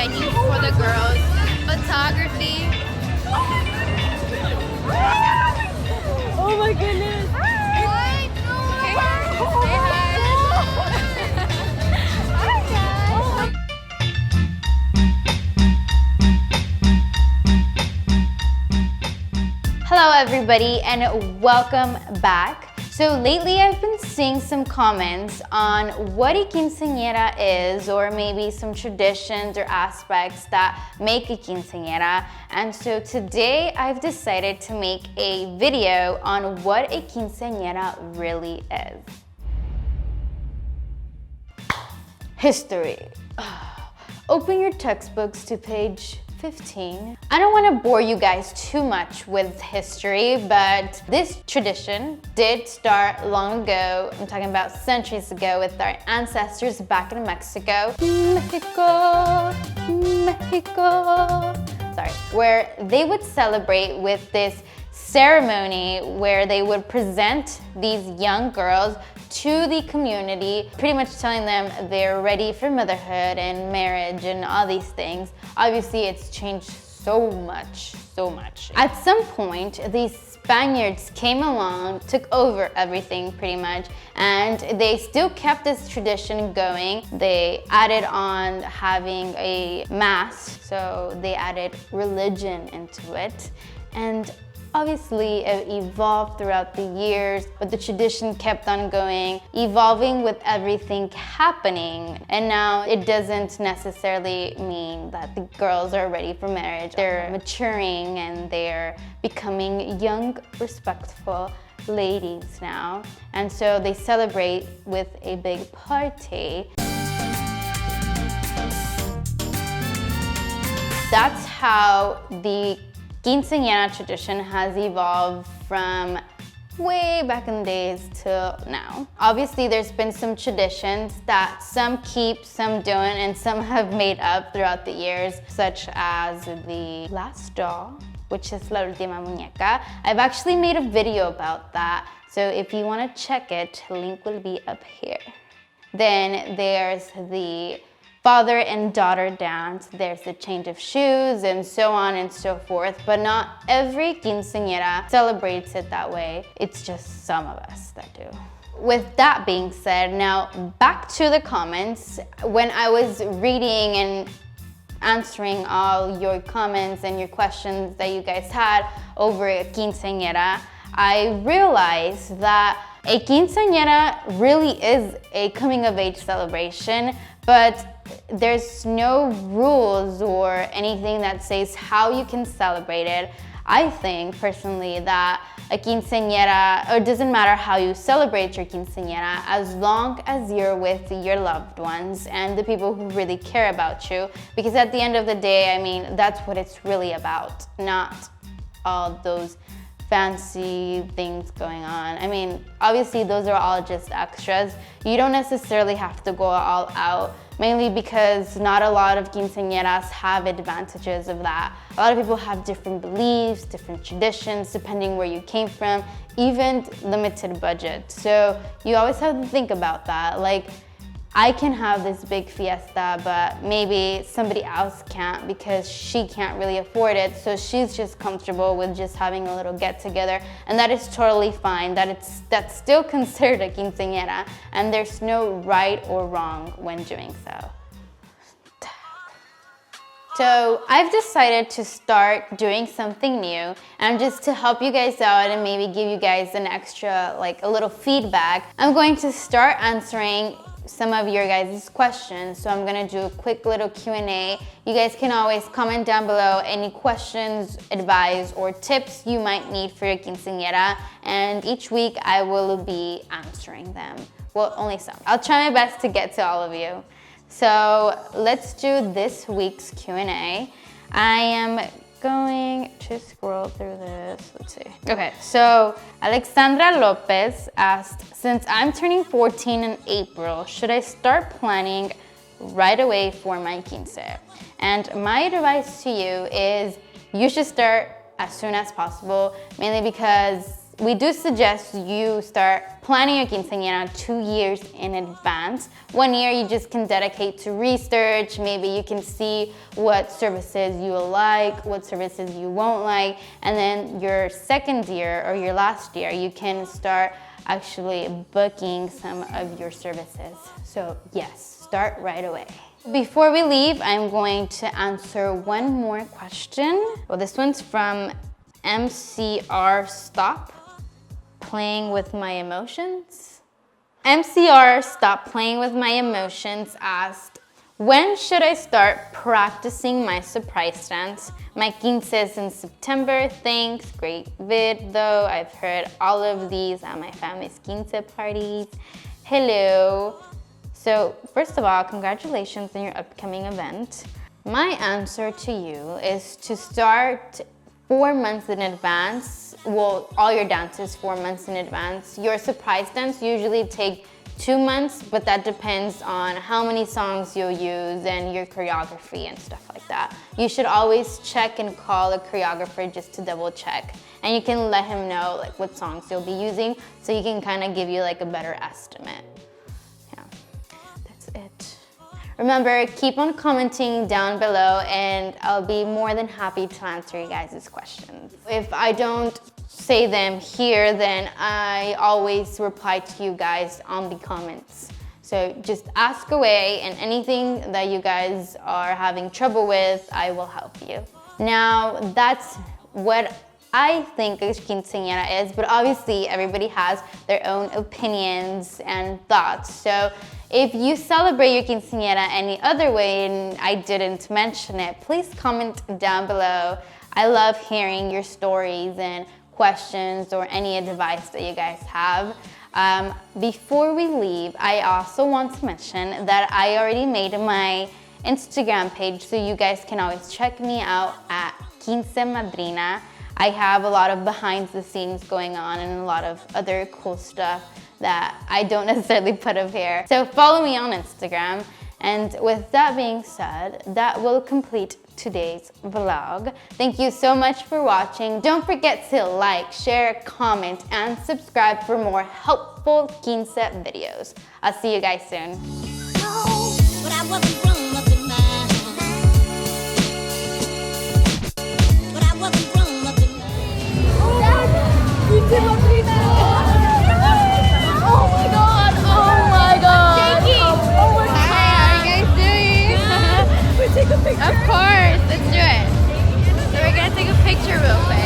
venue for the girls, photography. Oh my goodness. Hi. Say hi. Hello everybody and welcome back. So lately I've been seeing some comments on what a quinceañera is, or maybe some traditions or aspects that make a quinceañera. And so today I've decided to make a video on what a quinceañera really is. History. Open your textbooks to page 15. I don't want to bore you guys too much with history, but this tradition did start long ago. I'm talking about centuries ago with our ancestors back in Mexico. Mexico. Sorry. Where they would celebrate with this ceremony where they would present these young girls to the community, pretty much telling them they're ready for motherhood and marriage and all these things. Obviously, it's changed so much. At some point, these Spaniards came along, took over everything pretty much, and they still kept this tradition going. They added on having a mass, so they added religion into it. And obviously, it evolved throughout the years, but the tradition kept on going, evolving with everything happening. And now it doesn't necessarily mean that the girls are ready for marriage. They're maturing and they're becoming young, respectful ladies now. And so they celebrate with a big party. That's how the Quinceañera tradition has evolved from way back in the days till now. Obviously, there's been some traditions that some keep, some don't, and some have made up throughout the years, such as the last doll, which is La Última Muñeca. I've actually made a video about that, so if you want to check it, link will be up here. Then there's the father and daughter dance, there's the change of shoes, and so on and so forth. But not every quinceañera celebrates it that way. It's just some of us that do. With that being said, now back to the comments. When I was reading and answering all your comments and your questions that you guys had over a quinceañera, I realized that a quinceañera really is a coming of age celebration, but there's no rules or anything that says how you can celebrate it. I think personally that a quinceañera, or it doesn't matter how you celebrate your quinceañera, as long as you're with your loved ones and the people who really care about you. Because at the end of the day, I mean, that's what it's really about, not all those fancy things going on. I mean, obviously those are all just extras. You don't necessarily have to go all out, mainly because not a lot of quinceañeras have advantages of that. A lot of people have different beliefs, different traditions, depending where you came from, even limited budget. So you always have to think about that. Like, I can have this big fiesta, but maybe somebody else can't because she can't really afford it. So she's just comfortable with just having a little get together, and that is totally fine. That's still considered a quinceañera, and there's no right or wrong when doing so. So I've decided to start doing something new, and just to help you guys out and maybe give you guys an extra, like a little feedback, I'm going to start answering some of your guys' questions. So I'm gonna do a quick little Q&A. You guys can always comment down below any questions, advice, or tips you might need for your quinceañera, and each week I will be answering them. Well, only some. I'll try my best to get to all of you. So let's do this week's Q&A. I am going to scroll through this. Let's see. Okay, so Alexandra Lopez asked, since I'm turning 14 in April, should I start planning right away for my quince? And my advice to you is you should start as soon as possible, mainly because we do suggest you start planning your quinceañera 2 years in advance. 1 year you just can dedicate to research. Maybe you can see what services you will like, what services you won't like. And then your second year or your last year, you can start actually booking some of your services. So yes, start right away. Before we leave, I'm going to answer one more question. Well, this one's from MCR Stop Playing with My Emotions. MCR Stop Playing with My Emotions asked, when should I start practicing my surprise dance? My quince is in September. Thanks. Great vid though. I've heard all of these at my family's quince parties. Hello. So first of all, congratulations on your upcoming event. My answer to you is to start 4 months in advance. Well, all your dances 4 months in advance. Your surprise dance usually take 2 months, but that depends on how many songs you'll use and your choreography and stuff like that. You should always check and call a choreographer just to double check. And you can let him know like what songs you'll be using so he can kind of give you like a better estimate. It. Remember, keep on commenting down below and I'll be more than happy to answer you guys' questions. If I don't say them here, then I always reply to you guys on the comments. So just ask away, and anything that you guys are having trouble with, I will help you. Now, that's what I think a quinceañera is, but obviously everybody has their own opinions and thoughts. So if you celebrate your quinceañera any other way and I didn't mention it, please comment down below. I love hearing your stories and questions or any advice that you guys have. Before we leave, I also want to mention that I already made my Instagram page, so you guys can always check me out at Quince Madrina. I have a lot of behind the scenes going on and a lot of other cool stuff that I don't necessarily put up here. So follow me on Instagram. And with that being said, that will complete today's vlog. Thank you so much for watching. Don't forget to like, share, comment, and subscribe for more helpful quince videos. I'll see you guys soon. No, but I wasn't grown up in mind. But I wasn't grown up in mind. Quince Madrina! Oh my god! Oh my god! Oh my god! Hi, how are you guys doing? We take a picture. Of course, let's do it. So we're gonna take a picture real quick.